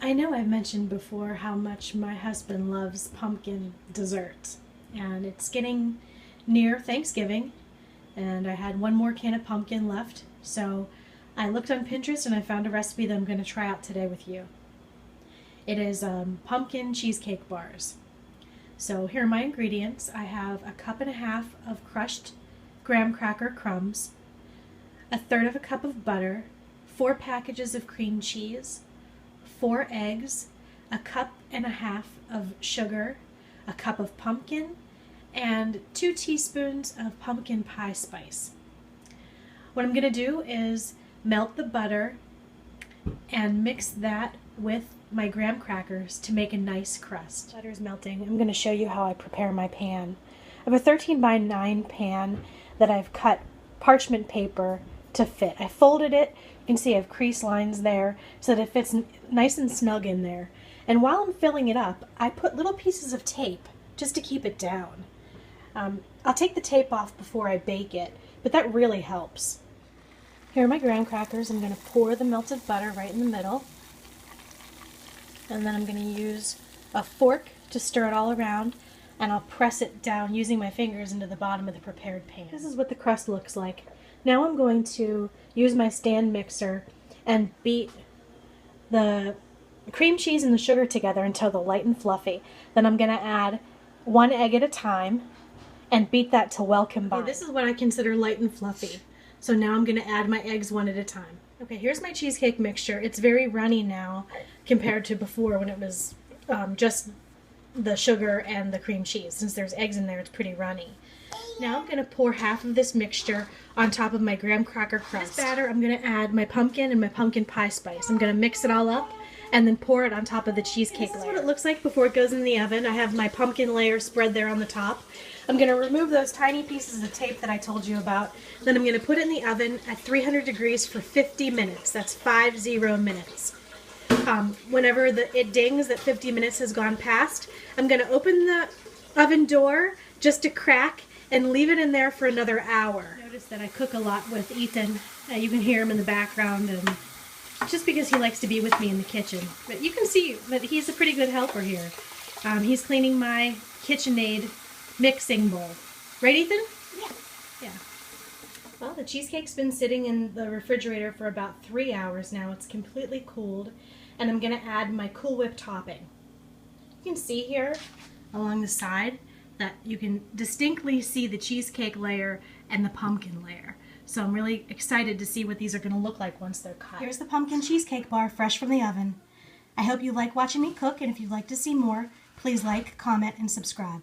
I know I've mentioned before how much my husband loves pumpkin dessert, and it's getting near Thanksgiving, and I had one more can of pumpkin left, so I looked on Pinterest and I found a recipe that I'm going to try out today with you. It is pumpkin cheesecake bars. So here are my ingredients. I have a cup and a half of crushed graham cracker crumbs, a third of a cup of butter, 4 packages of cream cheese, 4 eggs, a cup and a half of sugar, a cup of pumpkin, and 2 teaspoons of pumpkin pie spice. What I'm going to do is melt the butter and mix that with my graham crackers to make a nice crust. Butter is melting. I'm going to show you how I prepare my pan. I have a 13 by 9 pan that I've cut parchment paper to fit. I folded it. You can see I have crease lines there so that it fits nice and snug in there. And while I'm filling it up, I put little pieces of tape just to keep it down. I'll take the tape off before I bake it, but that really helps. Here are my graham crackers. I'm going to pour the melted butter right in the middle. And then I'm going to use a fork to stir it all around, and I'll press it down using my fingers into the bottom of the prepared pan. This is what the crust looks like. Now I'm going to use my stand mixer and beat the cream cheese and the sugar together until they're light and fluffy. Then I'm going to add 1 egg at a time and beat that till well combined. Okay, this is what I consider light and fluffy. So now I'm going to add my eggs 1 at a time. Okay, here's my cheesecake mixture. It's very runny now compared to before when it was just the sugar and the cream cheese. Since there's eggs in there, it's pretty runny. Now I'm going to pour half of this mixture on top of my graham cracker crust. This batter, I'm going to add my pumpkin and my pumpkin pie spice. I'm going to mix it all up and then pour it on top of the cheesecake layer. This is what it looks like before it goes in the oven. I have my pumpkin layer spread there on the top. I'm going to remove those tiny pieces of tape that I told you about. Then I'm going to put it in the oven at 300 degrees for 50 minutes. That's 50 minutes. Whenever it dings that 50 minutes has gone past, I'm going to open the oven door just a crack and leave it in there for another hour. Notice that I cook a lot with Ethan. You can hear him in the background, and just because he likes to be with me in the kitchen. But you can see that he's a pretty good helper here. He's cleaning my KitchenAid mixing bowl. Right, Ethan? Yeah. Yeah. Well, the cheesecake's been sitting in the refrigerator for about 3 hours now. It's completely cooled, and I'm going to add my Cool Whip topping. You can see here along the side that you can distinctly see the cheesecake layer and the pumpkin layer. So I'm really excited to see what these are going to look like once they're cut. Here's the pumpkin cheesecake bar fresh from the oven. I hope you like watching me cook, and if you'd like to see more, please like, comment, and subscribe.